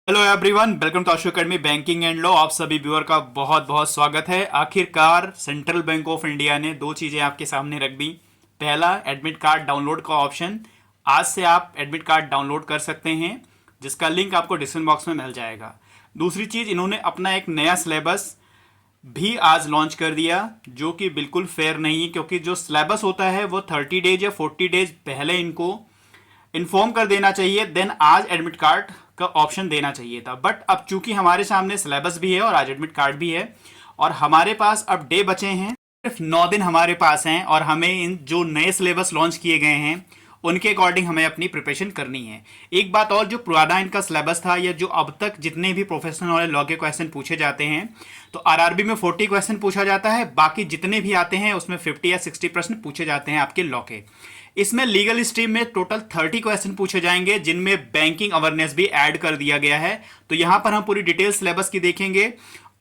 Hello everyone, welcome to Ashu academy banking and law. आप सभी viewer का बहुत बहुत स्वागत है। आखिरकार सेंट्रल बैंक ऑफ इंडिया ने दो चीज़ें आपके सामने रख दी। पहला, एडमिट कार्ड डाउनलोड का ऑप्शन। आज से आप एडमिट कार्ड डाउनलोड कर सकते हैं, जिसका लिंक आपको डिस्क्रिप्शन बॉक्स में मिल जाएगा। दूसरी चीज़, इन्होंने अपना एक नया सिलेबस भी आज लॉन्च कर दिया, जो कि बिल्कुल फेयर नहीं है, क्योंकि जो सिलेबस होता है वो 30 डेज या 40 डेज पहले इनको इन्फॉर्म कर देना चाहिए, देन आज एडमिट कार्ड का ऑप्शन देना चाहिए था। बट अब चूंकि हमारे सामने सिलेबस भी है और आज एडमिट कार्ड भी है और हमारे पास अब डे बचे हैं, सिर्फ 9 दिन हमारे पास हैं और हमें इन जो नए सिलेबस लॉन्च किए गए हैं उनके अकॉर्डिंग हमें अपनी प्रिपरेशन करनी है। एक बात और, जो पुराना इनका सिलेबस था या जो अब तक जितने भी प्रोफेशनल वाले लॉ के क्वेश्चन पूछे जाते हैं, तो आरआरबी में 40 क्वेश्चन पूछा जाता है, बाकी जितने भी आते हैं उसमें 50 या 60 प्रश्न पूछे जाते हैं आपके लॉ के। इसमें लीगल स्ट्रीम में टोटल 30 क्वेश्चन पूछे जाएंगे, जिनमें बैंकिंग अवेयरनेस भी ऐड कर दिया गया है। तो यहां पर हम पूरी डिटेल सिलेबस की देखेंगे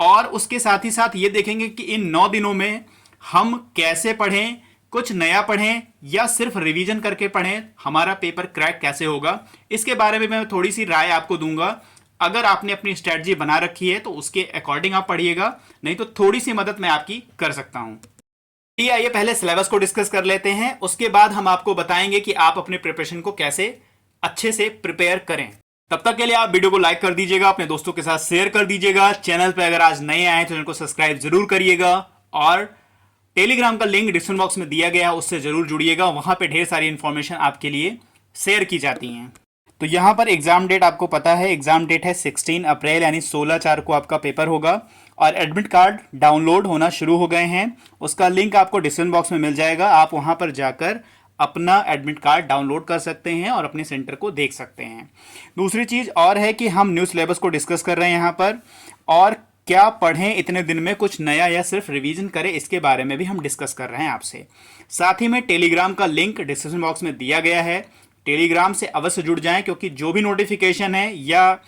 और उसके साथ ही साथ ये देखेंगे कि इन 9 दिनों में हम कैसे पढ़ें, कुछ नया पढ़ें या सिर्फ रिवीजन करके पढ़ें, हमारा पेपर क्रैक कैसे होगा, इसके बारे में मैं थोड़ी सी राय आपको दूंगा। अगर आपने अपनी स्ट्रेटजी बना रखी है तो उसके अकॉर्डिंग आप पढ़िएगा, नहीं तो थोड़ी सी मदद मैं आपकी कर सकता हूं। आइए पहले सिलेबस को डिस्कस कर लेते हैं, उसके बाद हम आपको बताएंगे कि आप अपने प्रिपरेशन को कैसे अच्छे से प्रिपेयर करें। तब तक के लिए आप वीडियो को लाइक कर दीजिएगा, अपने दोस्तों के साथ शेयर कर दीजिएगा। चैनल पर अगर आज नए आए तो चैनल को सब्सक्राइब जरूर करिएगा और टेलीग्राम का लिंक डिस्क्रिप्शन बॉक्स में दिया गया है, उससे जरूर जुड़िएगा। वहां पे ढेर सारी इंफॉर्मेशन आपके लिए शेयर की जाती हैं। तो यहाँ पर एग्जाम डेट आपको पता है, एग्जाम डेट है 16 अप्रैल यानी 16/4 को आपका पेपर होगा और एडमिट कार्ड डाउनलोड होना शुरू हो गए हैं। उसका लिंक आपको डिस्क्रिप्शन बॉक्स में मिल जाएगा, आप वहां पर जाकर अपना एडमिट कार्ड डाउनलोड कर सकते हैं और अपने सेंटर को देख सकते हैं। दूसरी चीज़ और है कि हम न्यू सिलेबस को डिस्कस कर रहे हैं यहाँ पर, और क्या पढ़ें इतने दिन में, कुछ नया या सिर्फ रिवीजन करें, इसके बारे में भी हम डिस्कस कर रहे हैं आपसे। साथ ही में टेलीग्राम का लिंक डिस्क्रिप्शन बॉक्स में दिया गया है, टेलीग्राम से अवश्य जुड़ जाएं, क्योंकि जो भी नोटिफिकेशन है या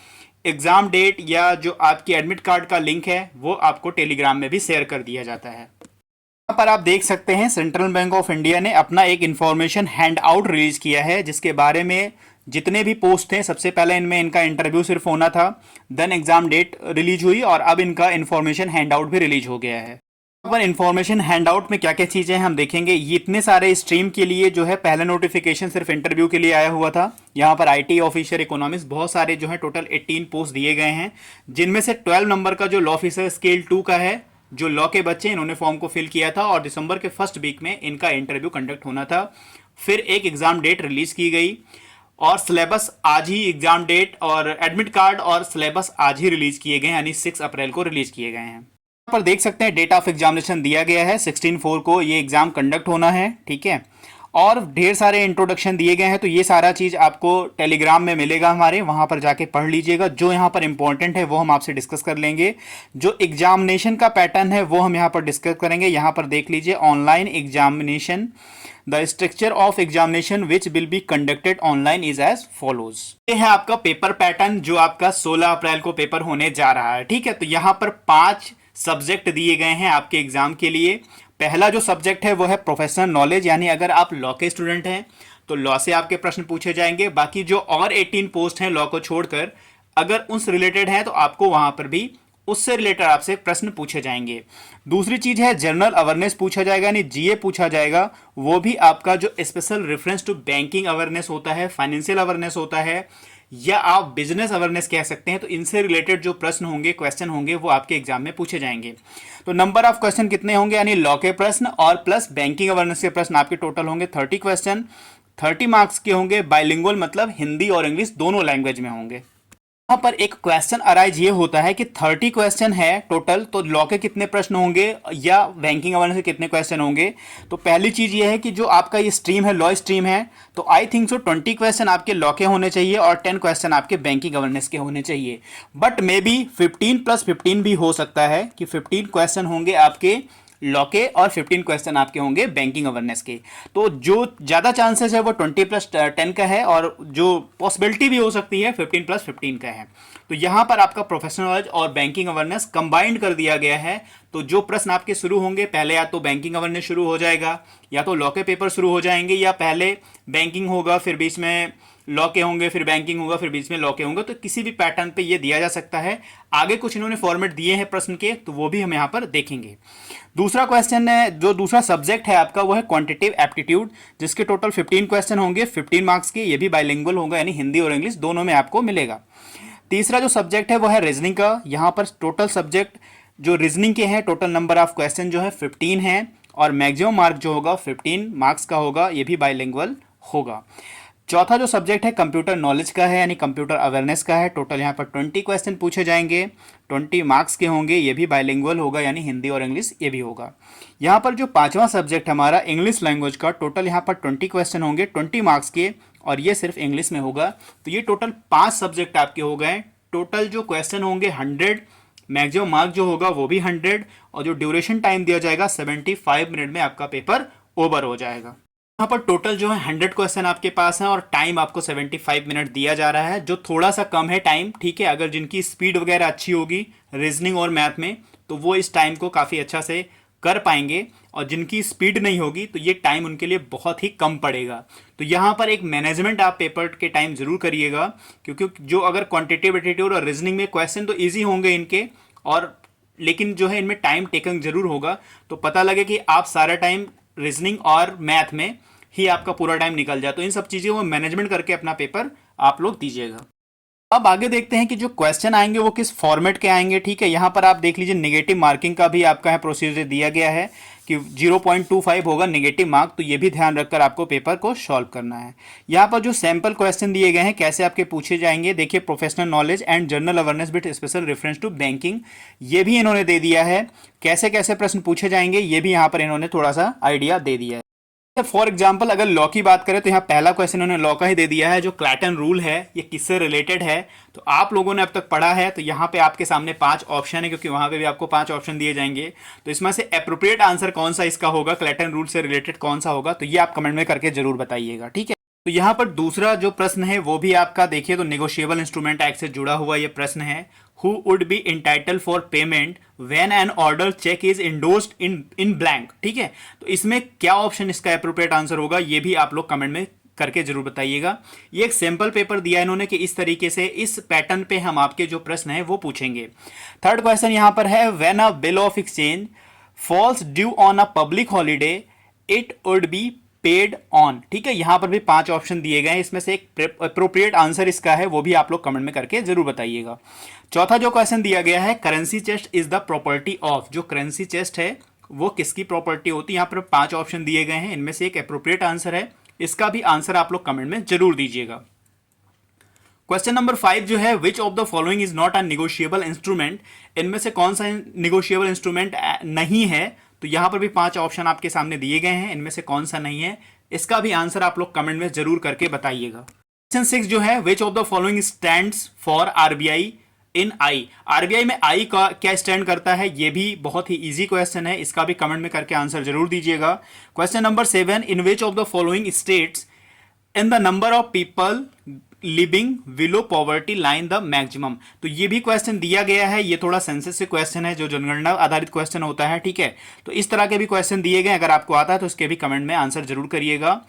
एग्जाम डेट या जो आपकी एडमिट कार्ड का लिंक है वो आपको टेलीग्राम में भी शेयर कर दिया जाता है। यहाँ पर आप देख सकते हैं सेंट्रल बैंक ऑफ इंडिया ने अपना एक इंफॉर्मेशन हैंड आउट रिलीज किया है, जिसके बारे में जितने भी पोस्ट थे, सबसे पहले इनमें इनका इंटरव्यू सिर्फ होना था, देन एग्जाम डेट रिलीज हुई और अब इनका इंफॉर्मेशन हैंड आउट भी रिलीज हो गया है। पर इंफॉर्मेशन हैंडआउट में क्या क्या चीजें हैं हम देखेंगे। ये इतने सारे स्ट्रीम के लिए जो है पहला नोटिफिकेशन सिर्फ इंटरव्यू के लिए आया हुआ था। यहाँ पर आईटी ऑफिसर, इकोनॉमिक्स, बहुत सारे जो है टोटल 18 पोस्ट दिए गए हैं, जिनमें से 12 नंबर का जो लॉ ऑफिसर स्केल 2 का है, जो लॉ के बच्चे इन्होंने फॉर्म को फिल किया था और दिसंबर के फर्स्ट वीक में इनका इंटरव्यू कंडक्ट होना था। फिर एक एग्जाम डेट रिलीज की गई और सिलेबस आज ही, एग्जाम डेट और एडमिट कार्ड और सिलेबस आज ही रिलीज किए गए, यानी 6 अप्रैल को रिलीज किए गए हैं। पर देख सकते हैं डेट ऑफ एग्जामिनेशन दिया गया है, 16/4 को ये एग्जाम कंडक्ट होना है, ठीक है। और ढेर सारे इंट्रोडक्शन दिए गए हैं, तो ये सारा चीज़ आपको टेलीग्राम में मिलेगा हमारे, वहाँ पर जाके पढ़ लीजिएगा। जो यहाँ पर इंपॉर्टेंट है वो हम आपसे डिस्कस कर लेंगे, जो एग्जामिनेशन का पैटर्न है वो हम यहाँ पर डिस्कस करेंगे। यहाँ पर देख लीजिए, online examination, the structure of examination which will be conducted online is as follows. ये है आपका पेपर पैटर्न, जो आपका 16 अप्रैल को पेपर होने जा रहा है, ठीक है। तो यहाँ पर 5 सब्जेक्ट दिए गए हैं आपके एग्जाम के लिए। पहला जो सब्जेक्ट है वो है प्रोफेशनल नॉलेज, यानी अगर आप लॉ के स्टूडेंट हैं तो लॉ से आपके प्रश्न पूछे जाएंगे। बाकी जो और 18 पोस्ट हैं लॉ को छोड़कर, अगर उनसे रिलेटेड हैं तो आपको वहां पर भी उससे रिलेटेड आपसे प्रश्न पूछे जाएंगे। दूसरी चीज है जनरल अवेयरनेस पूछा जाएगा, यानी जीए पूछा जाएगा। वो भी आपका जो special reference to banking awareness होता है, फाइनेंशियल अवेयरनेस होता है, या आप बिजनेस अवेयरनेस कह सकते हैं, तो इनसे रिलेटेड जो प्रश्न होंगे, क्वेश्चन होंगे, वो आपके एग्जाम में पूछे जाएंगे। तो नंबर ऑफ क्वेश्चन कितने होंगे, यानी लॉ के प्रश्न और प्लस बैंकिंग अवेयरनेस के प्रश्न आपके टोटल होंगे 30 क्वेश्चन। 30 मार्क्स के होंगे, बाइलिंगुअल मतलब हिंदी और इंग्लिश दोनों लैंग्वेज में होंगे। यहाँ पर एक क्वेश्चन अराइज ये होता है कि 30 क्वेश्चन है टोटल, तो लॉ के कितने प्रश्न होंगे या बैंकिंग अवेयरनेस के कितने क्वेश्चन होंगे। तो पहली चीज ये है कि जो आपका ये स्ट्रीम है, लॉ स्ट्रीम है, तो आई थिंक सो 20 क्वेश्चन आपके लॉ के होने चाहिए और 10 क्वेश्चन आपके बैंकिंग अवेयरनेस के होने चाहिए। बट मे बी 15 + 15 भी हो सकता है कि 15 क्वेश्चन होंगे आपके लॉ के और 15 क्वेश्चन आपके होंगे बैंकिंग अवेयरनेस के। तो जो ज़्यादा चांसेस है वो 20 + 10 का है, और जो पॉसिबिलिटी भी हो सकती है 15 + 15 का है। तो यहाँ पर आपका प्रोफेशनल नॉलेज और बैंकिंग अवेयरनेस कंबाइंड कर दिया गया है। तो जो प्रश्न आपके शुरू होंगे, पहले या तो बैंकिंग अवेयरनेस शुरू हो जाएगा, या तो लॉ के पेपर शुरू हो जाएंगे, या पहले बैंकिंग होगा फिर बीच में लॉ के होंगे, फिर बैंकिंग होगा, फिर बीच में लॉ के होंगे, तो किसी भी पैटर्न पे ये दिया जा सकता है। आगे कुछ इन्होंने फॉर्मेट दिए हैं प्रश्न के, तो वो भी हम यहाँ पर देखेंगे। दूसरा क्वेश्चन है, जो दूसरा सब्जेक्ट है आपका वो है क्वांटिटेटिव एप्टीट्यूड, जिसके टोटल 15 क्वेश्चन होंगे 15 मार्क्स के। ये भी बाइलिंगुअल होगा, यानी हिंदी और इंग्लिश दोनों में आपको मिलेगा। तीसरा जो सब्जेक्ट है वो है रीजनिंग का। यहाँ पर टोटल सब्जेक्ट जो रीजनिंग के हैं, टोटल नंबर ऑफ क्वेश्चन जो है 15 है, और मैक्सिमम मार्क जो होगा 15 मार्क्स का होगा, ये भी बाइलिंगुअल होगा। चौथा जो सब्जेक्ट है कंप्यूटर नॉलेज का है, यानी कंप्यूटर अवेयरनेस का है। टोटल यहाँ पर 20 क्वेश्चन पूछे जाएंगे, 20 मार्क्स के होंगे, ये भी बाइलिंगुअल होगा, यानी हिंदी और इंग्लिश ये भी होगा। यहाँ पर जो पांचवा सब्जेक्ट हमारा इंग्लिश लैंग्वेज का, टोटल यहाँ पर 20 क्वेश्चन होंगे 20 मार्क्स के, और ये सिर्फ इंग्लिश में होगा। तो ये टोटल 5 सब्जेक्ट आपके हो गए। टोटल जो क्वेश्चन होंगे 100, मैक्सिमम मार्क जो होगा वो भी 100, और जो ड्यूरेशन टाइम दिया जाएगा 75 मिनट में आपका पेपर ओवर हो जाएगा। यहाँ पर टोटल जो है 100 क्वेश्चन आपके पास हैं, और टाइम आपको 75 मिनट दिया जा रहा है, जो थोड़ा सा कम है टाइम, ठीक है। अगर जिनकी स्पीड वगैरह अच्छी होगी रीजनिंग और मैथ में, तो वो इस टाइम को काफ़ी अच्छा से कर पाएंगे, और जिनकी स्पीड नहीं होगी तो ये टाइम उनके लिए बहुत ही कम पड़ेगा। तो यहाँ पर एक मैनेजमेंट आप पेपर के टाइम जरूर करिएगा, क्योंकि जो अगर क्वांटिटेटिव एप्टीट्यूड और रीजनिंग में क्वेश्चन तो ईजी होंगे इनके, और लेकिन जो है इनमें टाइम टेकन जरूर होगा। तो पता लगे कि आप सारा टाइम रीजनिंग और मैथ में ही आपका पूरा टाइम निकल जाए। तो इन सब चीज़ों को मैनेजमेंट करके अपना पेपर आप लोग दीजिएगा। अब आगे देखते हैं कि जो क्वेश्चन आएंगे वो किस फॉर्मेट के आएंगे, ठीक है। यहाँ पर आप देख लीजिए नेगेटिव मार्किंग का भी आपका है प्रोसीजर दिया गया है कि 0.25 होगा नेगेटिव मार्क, तो ये भी ध्यान रखकर आपको पेपर को सॉल्व करना है। यहाँ पर जो सैंपल क्वेश्चन दिए गए हैं कैसे आपके पूछे जाएंगे, देखिए professional knowledge and general awareness with special reference to banking, ये भी इन्होंने दे दिया है। कैसे कैसे प्रश्न पूछे जाएंगे ये भी यहाँ पर इन्होंने थोड़ा सा आइडिया दे दिया है। फॉर एग्जाम्पल अगर लॉ की बात करें तो यहाँ पहला क्वेश्चन उन्होंने लॉ का ही दे दिया है। जो क्लैटन रूल है ये किससे रिलेटेड है, तो आप लोगों ने अब तक पढ़ा है, तो यहाँ पे आपके सामने 5 ऑप्शन है, क्योंकि वहां पे भी आपको 5 ऑप्शन दिए जाएंगे। तो इसमें से एप्रोप्रिएट आंसर कौन सा इसका होगा, क्लैटन रूल से रिलेटेड कौन सा होगा, तो ये आप कमेंट में करके जरूर बताइएगा, ठीक है। तो यहाँ पर दूसरा जो प्रश्न है वो भी आपका देखिए, तो नेगोशिएबल इंस्ट्रूमेंट एक्ट से जुड़ा हुआ ये प्रश्न है। Who would be entitled for payment when an order cheque is endorsed in blank, ठीक है। तो इसमें क्या ऑप्शन इसका एप्रोप्रिएट आंसर होगा, ये भी आप लोग कमेंट में करके जरूर बताइएगा। ये एक सैंपल पेपर दिया है इन्होंने कि इस तरीके से इस पैटर्न पे हम आपके जो प्रश्न है वो पूछेंगे। थर्ड क्वेश्चन यहाँ पर है, when a bill of exchange falls due on a public holiday it would be paid on, ठीक है। यहां पर भी 5 ऑप्शन दिए गए हैं, इसमें से एक अप्रोप्रिएट आंसर इसका है वो भी आप लोग कमेंट में करके जरूर बताइएगा। चौथा जो क्वेश्चन दिया गया है, currency chest is the property of, जो करेंसी चेस्ट है वो किसकी प्रॉपर्टी होती है। यहाँ पर 5 ऑप्शन दिए गए हैं, इनमें से एक अप्रोप्रिएट आंसर है, इसका भी आंसर आप लोग कमेंट में जरूर दीजिएगा। क्वेश्चन नंबर 5 जो है, विच of the following is not a negotiable instrument, इनमें से कौन सा निगोशिएबल इंस्ट्रूमेंट नहीं है। तो यहां पर भी 5 ऑप्शन आपके सामने दिए गए हैं, इनमें से कौन सा नहीं है, इसका भी आंसर आप लोग कमेंट में जरूर करके बताइएगा। क्वेश्चन 6 जो है, विच of the following stands for RBI in I, RBI में आई का क्या स्टैंड करता है, ये भी बहुत ही इजी क्वेश्चन है, इसका भी कमेंट में करके आंसर जरूर दीजिएगा। Question number 7, in which of the following states in the number of people living below poverty line the maximum, तो ये भी क्वेश्चन दिया गया है। ये थोड़ा सेंसस से क्वेश्चन है, जो जनगणना आधारित क्वेश्चन होता है, ठीक है। तो इस तरह के भी क्वेश्चन दिए गए, अगर आपको आता है तो इसके भी कमेंट में आंसर जरूर करिएगा।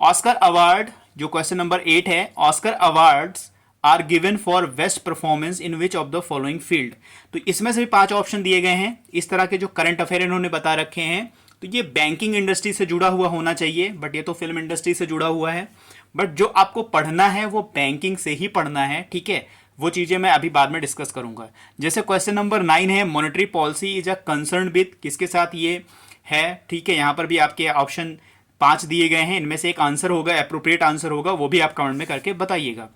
ऑस्कर अवार्ड जो क्वेश्चन नंबर 8 है, Oscar awards are given for best performance in which of the following field, तो इसमें से भी 5 ऑप्शन दिए गए हैं। इस तरह के जो करंट अफेयर इन्होंने बता रखे हैं, तो ये बैंकिंग इंडस्ट्री से जुड़ा हुआ होना चाहिए, बट ये तो फिल्म इंडस्ट्री से जुड़ा हुआ है। बट जो आपको पढ़ना है वो बैंकिंग से ही पढ़ना है, ठीक है। वो चीजें मैं अभी बाद में डिस्कस करूंगा। जैसे क्वेश्चन नंबर 9 है, monetary policy is a concern with, किसके साथ ये है, ठीक है। यहां पर भी आपके ऑप्शन 5 दिए गए हैं, इनमें से एक आंसर होगा, एप्रोप्रिएट आंसर होगा, वो भी आप कमेंट में करके बताइएगा।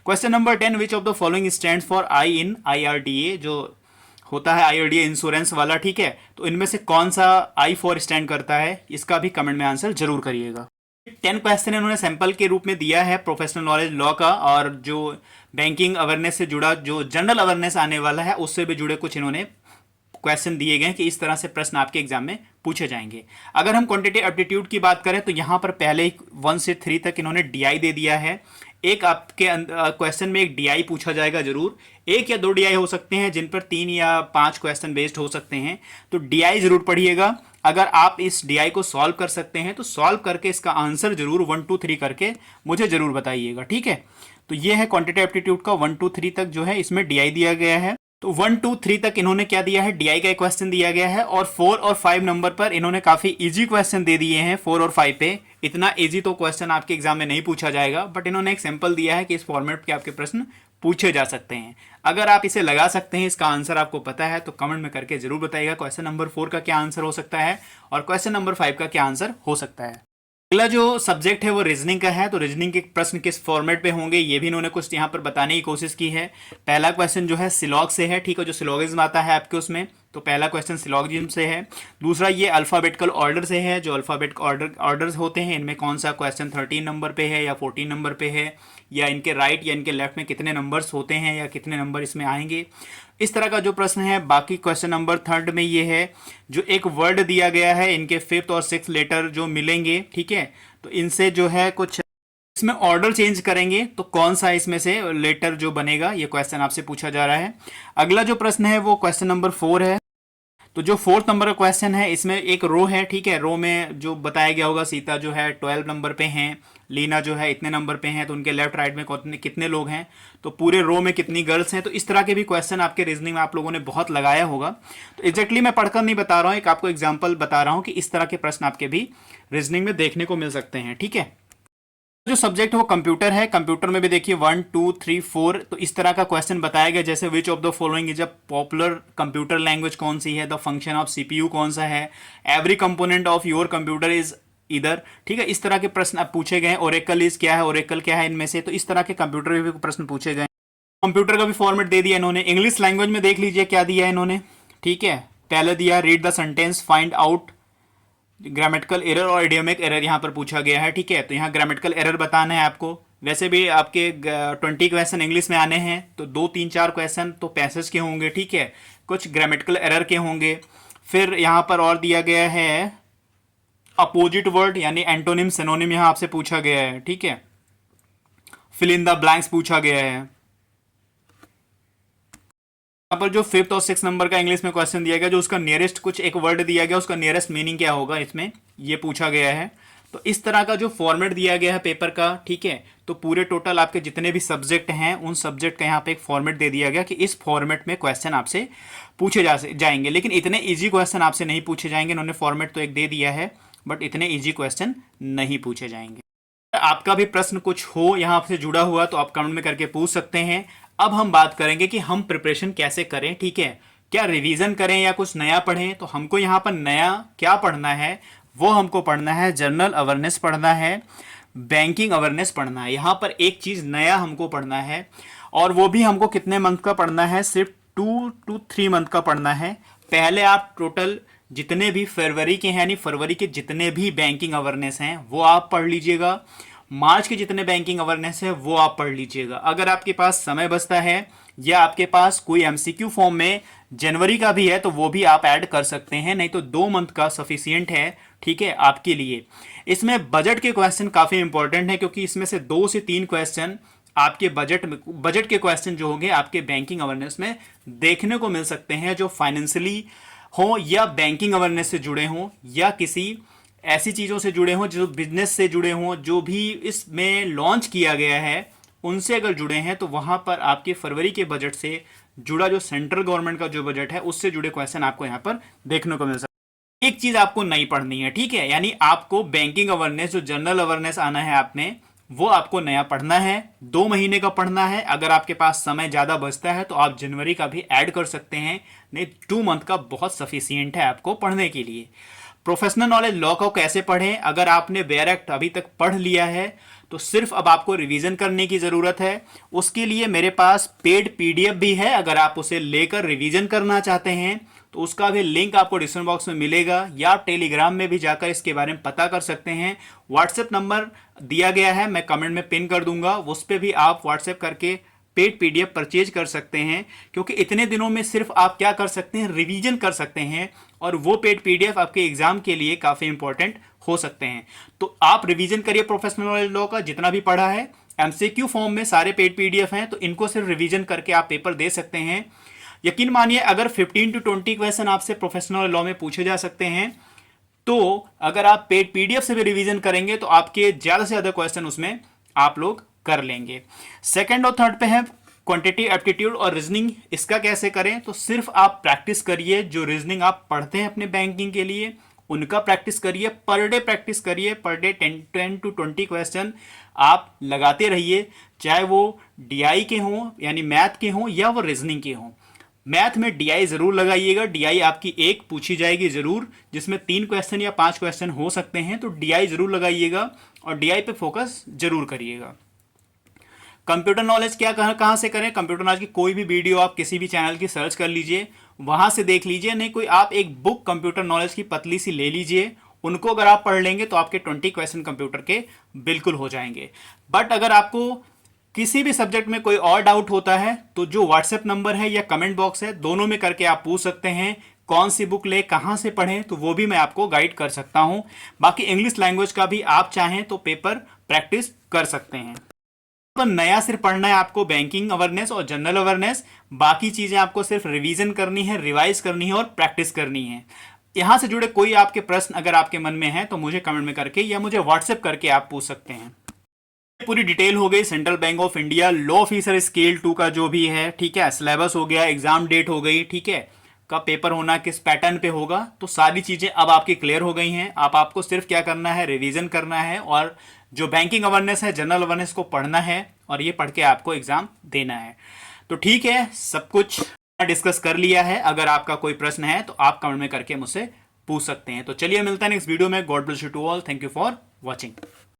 Question number 10, which of the following stands for I in IRDA, जो होता है आईआरडीए इंश्योरेंस वाला, ठीक है। तो इनमें से कौन सा आई फॉर स्टैंड करता है, इसका भी कमेंट में आंसर जरूर करिएगा। 10 क्वेश्चन इन्होंने सैंपल के रूप में दिया है प्रोफेशनल नॉलेज लॉ का, और जो बैंकिंग अवेयरनेस से जुड़ा जो जनरल अवेयरनेस आने वाला है उससे भी जुड़े कुछ इन्होंने क्वेश्चन दिए गए हैं कि इस तरह से प्रश्न आपके एग्जाम में पूछे जाएंगे। अगर हम क्वांटिटेटिव एप्टीट्यूड की बात करें तो यहाँ पर पहले 1 से 3 तक इन्होंने डीआई दे दिया है। एक आपके क्वेश्चन में एक डीआई पूछा जाएगा जरूर, एक या दो डीआई हो सकते हैं जिन पर 3 या 5 क्वेश्चन बेस्ड हो सकते हैं, तो डीआई जरूर पढ़िएगा। अगर आप इस डीआई को सॉल्व कर सकते हैं तो सॉल्व करके इसका आंसर जरूर 1 2 3 करके मुझे जरूर बताइएगा, ठीक है। तो ये है क्वांटिटेटिव एप्टीट्यूड का 1 2 3 तक जो है इसमें डीआई दिया गया है। तो 1 2 3 तक इन्होंने क्या दिया है, डीआई का एक क्वेश्चन दिया गया है, और 4 और 5 नंबर पर इन्होंने काफी इजी क्वेश्चन दे दिए हैं 4 और 5 पे। इतना इजी तो क्वेश्चन आपके एग्जाम में नहीं पूछा जाएगा, बट इन्होंने एक सैंपल दिया है कि इस फॉर्मेट के आपके प्रश्न पूछे जा सकते हैं। अगर आप इसे लगा सकते हैं, इसका आंसर आपको पता है, तो कमेंट में करके जरूर बताइएगा क्वेश्चन नंबर 4 का क्या आंसर हो सकता है और क्वेश्चन नंबर 5 का क्या आंसर हो सकता है। अगला जो सब्जेक्ट है वो रीजनिंग का है। तो रीजनिंग के प्रश्न किस फॉर्मेट पे होंगे ये भी इन्होंने कुछ यहाँ पर बताने की कोशिश की है। पहला क्वेश्चन जो है सिलॉग से है, ठीक है, जो सिलॉगिज्म आता है आपके उसमें, तो पहला क्वेश्चन सिलॉगिज्म से है। दूसरा ये अल्फाबेटिकल ऑर्डर से है, जो अल्फाबेटिक ऑर्डर्स होते हैं इनमें कौन सा क्वेश्चन 13 नंबर पे है या 14 नंबर पे है, या इनके राइट या इनके लेफ्ट में कितने नंबर्स होते हैं या कितने नंबर इसमें आएंगे, इस तरह का जो प्रश्न है। बाकी क्वेश्चन नंबर 3 में ये है, जो एक वर्ड दिया गया है, इनके 5th और 6th लेटर जो मिलेंगे, ठीक है, तो इनसे जो है कुछ इसमें ऑर्डर चेंज करेंगे तो कौन सा इसमें से लेटर जो बनेगा, ये क्वेश्चन आपसे पूछा जा रहा है। अगला जो प्रश्न है वो क्वेश्चन नंबर 4 है। तो जो 4th नंबर का क्वेश्चन है इसमें एक रो है, ठीक है, रो में जो बताया गया होगा सीता जो है 12 नंबर पे हैं, लीना जो है इतने नंबर पे हैं, तो उनके लेफ्ट राइट में कितने लोग हैं, तो पूरे रो में कितनी गर्ल्स हैं। तो इस तरह के भी क्वेश्चन आपके रीजनिंग में आप लोगों ने बहुत लगाया होगा। तो एग्जैक्टली मैं पढ़कर नहीं बता रहा हूँ, एक आपको एग्जाम्पल बता रहा हूँ कि इस तरह के प्रश्न आपके भी रीजनिंग में देखने को मिल सकते हैं, ठीक है। जो सब्जेक्ट है वो कंप्यूटर है। कंप्यूटर में भी देखिए 1 2 3 4, तो इस तरह का क्वेश्चन बताया गया, जैसे विच of the following is a popular computer language, कौन सी है, द फंक्शन ऑफ सीपीयू कौन सा है, every component of your computer is इधर, ठीक है, इस तरह के प्रश्न अब पूछे गए। ओरेकल इज क्या है, ओरेकल क्या है इनमें से, तो इस तरह के कंप्यूटर में भी प्रश्न पूछे गए। कंप्यूटर का भी फॉर्मेट दे दिया इन्होंने। इंग्लिश लैंग्वेज में देख लीजिए क्या दिया है इन्होंने, ठीक है, पहले दिया read the sentence, find out grammatical error और इडियोमिक एरर यहाँ पर पूछा गया है, ठीक है। तो यहाँ ग्रामेटिकल एरर बताना है आपको। वैसे भी आपके 20 क्वेश्चन इंग्लिश में आने हैं, तो 2 3 4 क्वेश्चन तो पैसेज के होंगे, ठीक है, कुछ ग्रामेटिकल एरर के होंगे। फिर यहाँ पर और दिया गया है अपोजिट वर्ड यानी एंटोनिम सिनोनिम यहाँ आपसे पूछा गया है, ठीक है। फिल इन द ब्लैंक्स पूछा गया है। यहाँ पर जो 5th और 6th नंबर का इंग्लिश में क्वेश्चन दिया गया, जो उसका नियरेस्ट कुछ एक वर्ड दिया गया, उसका नियरेस्ट मीनिंग क्या होगा इसमें, ये पूछा गया है। तो इस तरह का जो फॉर्मेट दिया गया है पेपर का, ठीक है, तो पूरे टोटल आपके जितने भी सब्जेक्ट हैं उन सब्जेक्ट का यहाँ पे एक फॉर्मेट दे दिया गया कि इस फॉर्मेट में क्वेश्चन आपसे पूछे जाएंगे। लेकिन इतने ईजी क्वेश्चन आपसे नहीं पूछे जाएंगे। इन्होंने फॉर्मेट तो एक दे दिया है, बट इतने ईजी क्वेश्चन नहीं पूछे जाएंगे। आपका भी प्रश्न कुछ हो यहाँ से जुड़ा हुआ तो आप कमेंट में करके पूछ सकते हैं। अब हम बात करेंगे कि हम प्रिपरेशन कैसे करें, ठीक है, क्या रिवीजन करें या कुछ नया पढ़ें। तो हमको यहाँ पर नया क्या पढ़ना है, वो हमको पढ़ना है जनरल अवेयरनेस पढ़ना है, बैंकिंग अवेयरनेस पढ़ना है। यहाँ पर एक चीज़ नया हमको पढ़ना है, और वो भी हमको कितने मंथ का पढ़ना है, सिर्फ 2 to 3 मंथ का पढ़ना है। पहले आप टोटल जितने भी फरवरी के हैं यानी फरवरी के जितने भी बैंकिंग अवेयरनेस हैं वो आप पढ़ लीजिएगा। मार्च के जितने बैंकिंग अवेयरनेस है वो आप पढ़ लीजिएगा। अगर आपके पास समय बचता है या आपके पास कोई एमसीक्यू फॉर्म में जनवरी का भी है तो वो भी आप ऐड कर सकते हैं, नहीं तो 2 मंथ का सफिशियंट है, ठीक है, आपके लिए। इसमें बजट के क्वेश्चन काफ़ी इंपॉर्टेंट है, क्योंकि इसमें से 2 से 3 क्वेश्चन आपके बजट के क्वेश्चन जो होंगे आपके बैंकिंग अवेयरनेस में देखने को मिल सकते हैं, जो फाइनेंशियली हो या बैंकिंग अवेयरनेस से जुड़े हों या किसी ऐसी चीज़ों से जुड़े हों जो बिजनेस से जुड़े हों, जो भी इसमें लॉन्च किया गया है उनसे अगर जुड़े हैं, तो वहाँ पर आपके फरवरी के बजट से जुड़ा जो सेंट्रल गवर्नमेंट का जो बजट है उससे जुड़े क्वेश्चन आपको यहाँ पर देखने को मिल सकते हैं। एक चीज़ आपको नहीं पढ़नी है, ठीक है, यानी आपको बैंकिंग अवेयरनेस जो जनरल अवेयरनेस आना है आप में, वो आपको नया पढ़ना है। 2 महीने का पढ़ना है। अगर आपके पास समय ज़्यादा बचता है तो आप जनवरी का भी ऐड कर सकते हैं, नहीं 2 मंथ का बहुत सफिशियंट है आपको पढ़ने के लिए। प्रोफेशनल नॉलेज लॉ को कैसे पढ़ें, अगर आपने बेयर एक्ट अभी तक पढ़ लिया है तो सिर्फ अब आपको रिवीजन करने की ज़रूरत है। उसके लिए मेरे पास पेड पीडीएफ भी है, अगर आप उसे लेकर रिवीजन करना चाहते हैं तो उसका भी लिंक आपको डिस्क्रिप्शन बॉक्स में मिलेगा, या आप टेलीग्राम में भी जाकर इसके बारे में पता कर सकते हैं। व्हाट्सएप नंबर दिया गया है, मैं कमेंट में पिन कर दूंगा, उस पर भी आप व्हाट्सएप करके पेड पीडीएफ परचेज कर सकते हैं, क्योंकि इतने दिनों में सिर्फ आप क्या कर सकते हैं, रिवीजन कर सकते हैं, और वो पेड पीडीएफ आपके एग्जाम के लिए काफ़ी इंपॉर्टेंट हो सकते हैं। तो आप रिवीजन करिए प्रोफेशनल नॉलेज लॉ का जितना भी पढ़ा है, एमसीक्यू फॉर्म में सारे पेड पीडीएफ हैं, तो इनको सिर्फ रिवीजन करके आप पेपर दे सकते हैं। यकीन मानिए अगर 15 to 20 क्वेश्चन आपसे प्रोफेशनल लॉ में पूछे जा सकते हैं, तो अगर आप पेड पीडीएफ से भी रिवीजन करेंगे तो आपके ज्यादा से ज्यादा क्वेश्चन उसमें आप लोग कर लेंगे। सेकंड और थर्ड पे है क्वांटिटी एप्टीट्यूड और रीजनिंग। इसका कैसे करें, तो सिर्फ आप प्रैक्टिस करिए, जो रीजनिंग आप पढ़ते हैं अपने बैंकिंग के लिए उनका प्रैक्टिस करिए, पर डे प्रैक्टिस करिए, पर डे 10 to 20 क्वेश्चन आप लगाते रहिए, चाहे वो डीआई के हों यानी मैथ के हों या वो रीजनिंग के हों। मैथ में डीआई जरूर लगाइएगा, डीआई आपकी एक पूछी जाएगी जरूर, जिसमें 3 क्वेश्चन या 5 क्वेश्चन हो सकते हैं, तो डीआई जरूर लगाइएगा और डीआई पे फोकस जरूर करिएगा। कंप्यूटर नॉलेज क्या कहाँ से करें, कंप्यूटर नॉलेज की कोई भी वीडियो आप किसी भी चैनल की सर्च कर लीजिए, वहां से देख लीजिए, नहीं कोई आप एक बुक कंप्यूटर नॉलेज की पतली सी ले लीजिए, उनको अगर आप पढ़ लेंगे तो आपके 20 क्वेश्चन कंप्यूटर के बिल्कुल हो जाएंगे। बट अगर आपको किसी भी सब्जेक्ट में कोई और डाउट होता है तो जो व्हाट्सएप नंबर है या कमेंट बॉक्स है, दोनों में करके आप पूछ सकते हैं कौन सी बुक ले, कहां से पढ़ें, तो वो भी मैं आपको गाइड कर सकता हूं। बाकी इंग्लिश लैंग्वेज का भी आप चाहें तो पेपर प्रैक्टिस कर सकते हैं। तो नया सिर्फ पढ़ना है आपको बैंकिंग अवेयरनेस और जनरल अवेयरनेस, बाकी चीजें आपको सिर्फ रिवीजन करनी है, रिवाइज करनी है और प्रैक्टिस करनी है। यहां से जुड़े कोई आपके प्रश्न अगर आपके मन में है तो मुझे कमेंट में करके या मुझे व्हाट्सएप करके आप पूछ सकते हैं। पूरी डिटेल हो गई central bank of India law officer scale 2 का जो भी है, ठीक है, सिलेबस हो गया, एग्जाम डेट हो गई, ठीक है, का पेपर होना किस पैटर्न पे होगा, तो सारी चीजें अब आपकी क्लियर हो गई हैं। आपको सिर्फ क्या करना है, रिवीजन करना है और जो बैंकिंग अवेयरनेस है, जनरल अवेयरनेस को पढ़ना है और ये पढ़ के आपको एग्जाम देना है। तो ठीक है, सब कुछ डिस्कस कर लिया है। अगर आपका कोई प्रश्न है तो आप कमेंट में करके मुझसे पूछ सकते हैं। तो चलिए मिलता है नेक्स्ट वीडियो में। God bless you to all, thank you for watching.